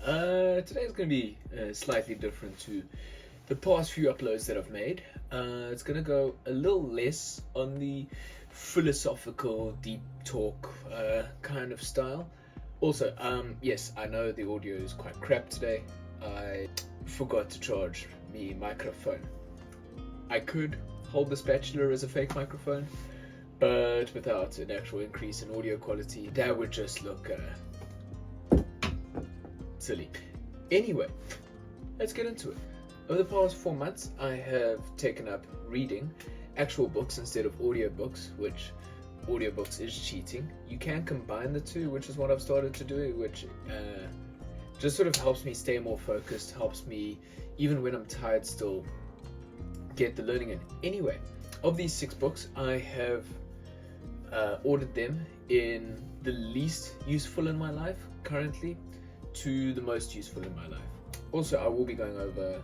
Today's going to be slightly different to the past few uploads that I've made. It's going to go a little less on the philosophical, deep talk kind of style. Also, yes, I know the audio is quite crap today. I forgot to charge my microphone. I could hold the spatula as a fake microphone, but without an actual increase in audio quality, that would just look silly. Anyway, let's get into it. Over the past 4 months, I have taken up reading actual books instead of audiobooks, which audiobooks is cheating. You can combine the two, which is what I've started to do, which just sort of helps me stay more focused, helps me, even when I'm tired, still get the learning in. Anyway, of these 6 books, I have ordered them in the least useful in my life currently to the most useful in my life. Also, I will be going over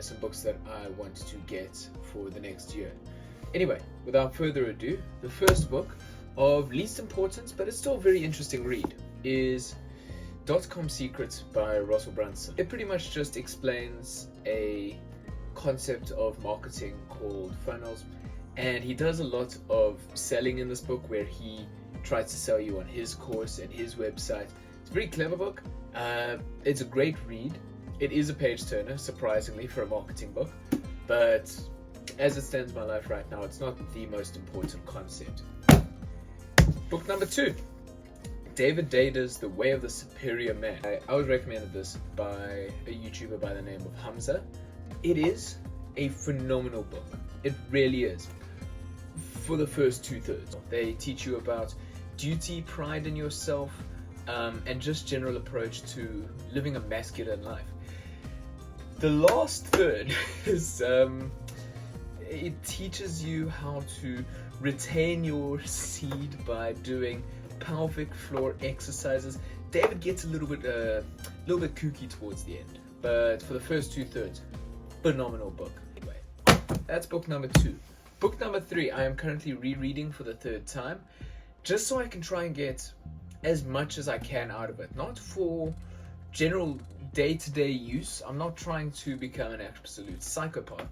some books that I want to get for the next year. Anyway, without further ado, the first book of least importance, but it's still a very interesting read, is Dot-Com Secrets by Russell Brunson. It pretty much just explains a concept of marketing called funnels, and he does a lot of selling in this book where he tries to sell you on his course and his website. It's a very clever book. It's a great read. It is a page turner, surprisingly, for a marketing book, but as it stands in my life right now, it's not the most important concept. Book number 2, David Deida's The Way of the Superior Man. I was recommended this by a YouTuber by the name of Hamza. It is a phenomenal book. It really is. For the first 2/3, they teach you about duty, pride in yourself, and just general approach to living a masculine life. The last third is it teaches you how to retain your seed by doing pelvic floor exercises. David gets a little bit kooky towards the end, but for the first 2/3, phenomenal book. Anyway, that's book number 2. Book number 3, I am currently rereading for the 3rd time, just so I can try and get as much as I can out of it. Not for general day-to-day use. I'm not trying to become an absolute psychopath,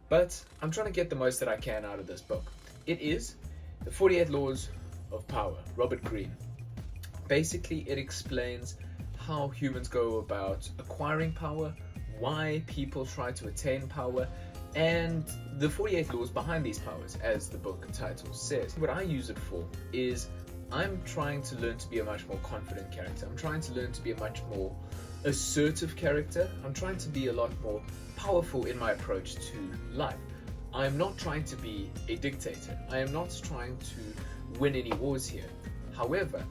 but I'm trying to get the most that I can out of this book. It is The 48 Laws of Power, Robert Greene. Basically, it explains how humans go about acquiring power, why people try to attain power, and the 48 laws behind these powers, as the book title says. What I use it for is I'm trying to learn to be a much more confident character. I'm trying to learn to be a much more assertive character. I'm trying to be a lot more powerful in my approach to life. I'm not trying to be a dictator. I am not trying to win any wars here. However,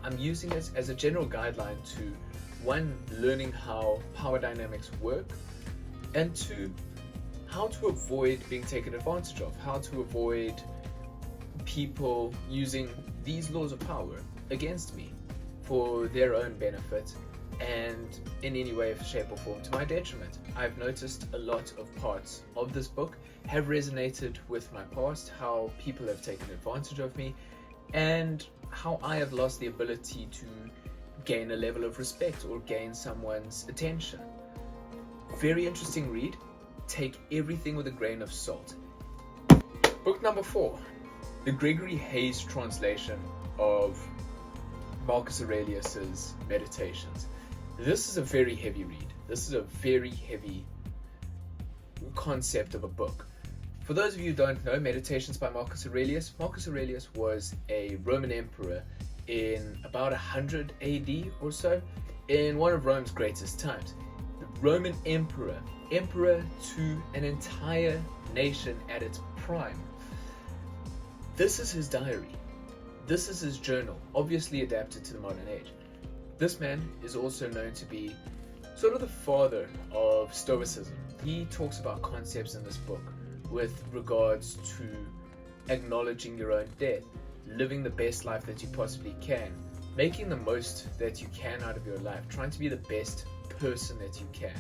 I'm using it as a general guideline to, 1, learning how power dynamics work, and 2, how to avoid being taken advantage of, how to avoid people using these laws of power against me for their own benefit and in any way, shape or form to my detriment. I've noticed a lot of parts of this book have resonated with my past, how people have taken advantage of me, and how I have lost the ability to gain a level of respect or gain someone's attention. Very interesting read. Take everything with a grain of salt. Book number 4, the Gregory Hayes translation of Marcus Aurelius's Meditations. This is a very heavy read. This is a very heavy concept of a book. For those of you who don't know, Meditations by Marcus Aurelius. Marcus Aurelius was a Roman emperor in about 100 AD or so, in one of Rome's greatest times. The Roman emperor to an entire nation at its prime. This is his diary. This is his journal, obviously adapted to the modern age. This man is also known to be sort of the father of Stoicism. He talks about concepts in this book with regards to acknowledging your own death, living the best life that you possibly can, making the most that you can out of your life, trying to be the best person that you can,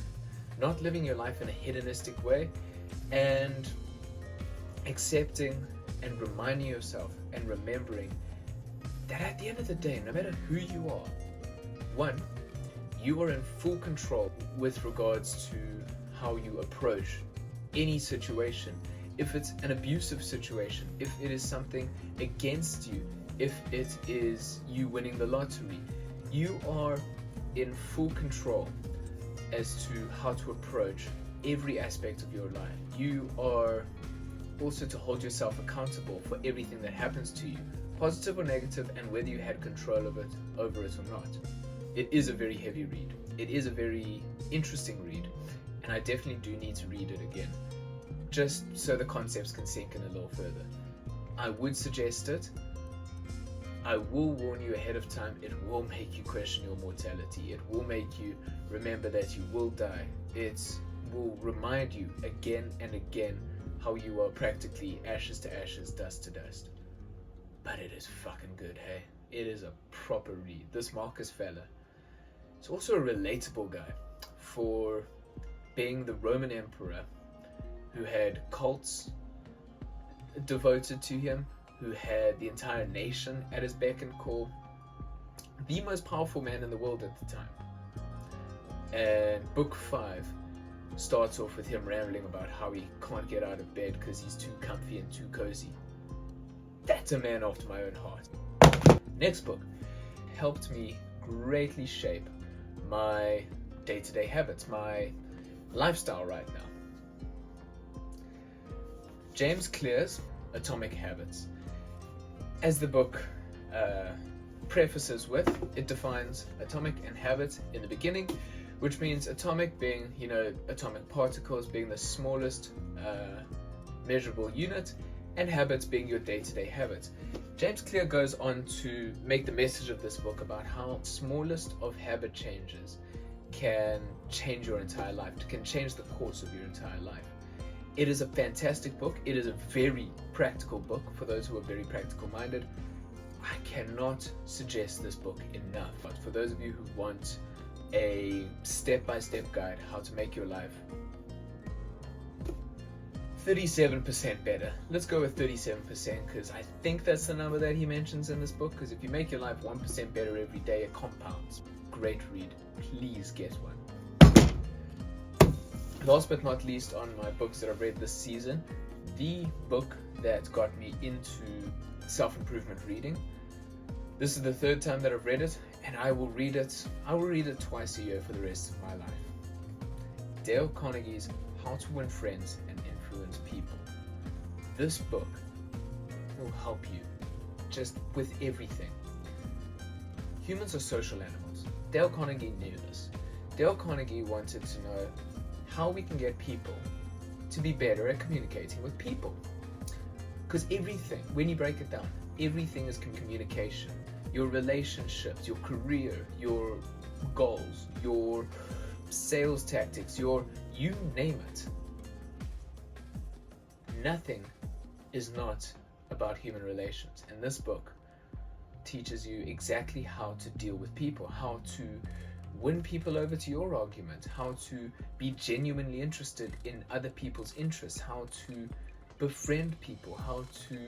not living your life in a hedonistic way, and accepting and reminding yourself and remembering that at the end of the day, no matter who you are, 1, You are in full control with regards to how you approach any situation. If it's an abusive situation, if it is something against you, if it is you winning the lottery, you are in full control as to how to approach every aspect of your life. You are also to hold yourself accountable for everything that happens to you, positive or negative, and whether you had control of it, over it or not. It is a very heavy read. It is a very interesting read, and I definitely do need to read it again, just so the concepts can sink in a little further. I would suggest it. I will warn you ahead of time, it will make you question your mortality. It will make you remember that you will die. It will remind you again and again how you are practically ashes to ashes, dust to dust. But it is fucking good, hey? It is a proper read. This Marcus fella is also a relatable guy for being the Roman emperor who had cults devoted to him, who had the entire nation at his beck and call, the most powerful man in the world at the time. And book 5 starts off with him rambling about how he can't get out of bed because he's too comfy and too cozy. That's a man after my own heart. Next book helped me greatly shape my day-to-day habits, my lifestyle right now. James Clear's Atomic Habits. As the book prefaces with, it defines atomic and habit in the beginning, which means atomic being, atomic particles being the smallest measurable unit, and habits being your day-to-day habits. James Clear goes on to make the message of this book about how smallest of habit changes can change your entire life, can change the course of your entire life. It is a fantastic book. It is a very practical book for those who are very practical minded. I cannot suggest this book enough. But for those of you who want a step-by-step guide how to make your life 37% better. Let's go with 37% because I think that's the number that he mentions in this book, because if you make your life 1% better every day, it compounds. Great read. Please get one. Last but not least on my books that I've read this season, the book that got me into self-improvement reading. This is the 3rd time that I've read it, and I will read it twice a year for the rest of my life. Dale Carnegie's How to Win Friends and Influence People. This book will help you just with everything. Humans are social animals. Dale Carnegie knew this. Dale Carnegie wanted to know how we can get people to be better at communicating with people. Because everything, when you break it down, everything is communication. Your relationships, your career, your goals, your sales tactics, you name it. Nothing is not about human relations. And this book teaches you exactly how to deal with people, how to win people over to your argument, how to be genuinely interested in other people's interests, how to befriend people, how to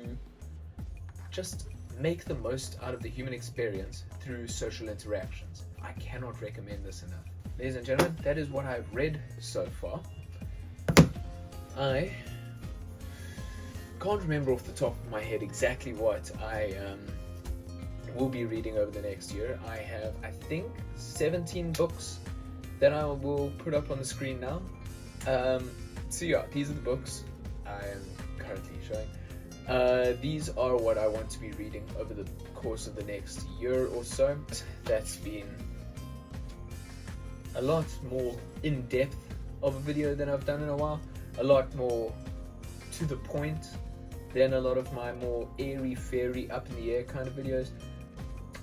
just make the most out of the human experience through social interactions. I cannot recommend this enough. Ladies and gentlemen, that is what I've read so far. I can't remember off the top of my head exactly what I will be reading over the next year. I have, I think, 17 books that I will put up on the screen now. So yeah, these are the books I am currently showing. These are what I want to be reading over the course of the next year or so. That's been a lot more in-depth of a video than I've done in a while. A lot more to the point than a lot of my more airy-fairy, up-in-the-air kind of videos.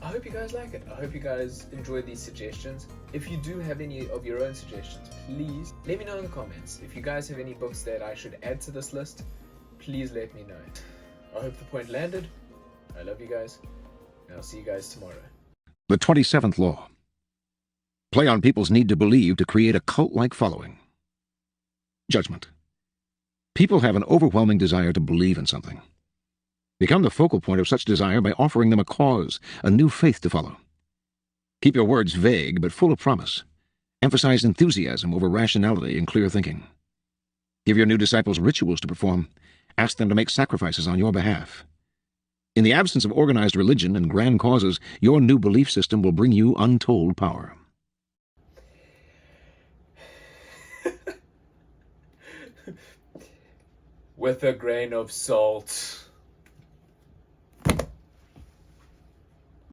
I hope you guys like it. I hope you guys enjoy these suggestions. If you do have any of your own suggestions, please let me know in the comments. If you guys have any books that I should add to this list, please let me know. I hope the point landed. I love you guys, and I'll see you guys tomorrow. The 27th Law. Play on people's need to believe to create a cult-like following. Judgment. People have an overwhelming desire to believe in something. Become the focal point of such desire by offering them a cause, a new faith to follow. Keep your words vague but full of promise. Emphasize enthusiasm over rationality and clear thinking. Give your new disciples rituals to perform. Ask them to make sacrifices on your behalf. In the absence of organized religion and grand causes, your new belief system will bring you untold power. With a grain of salt.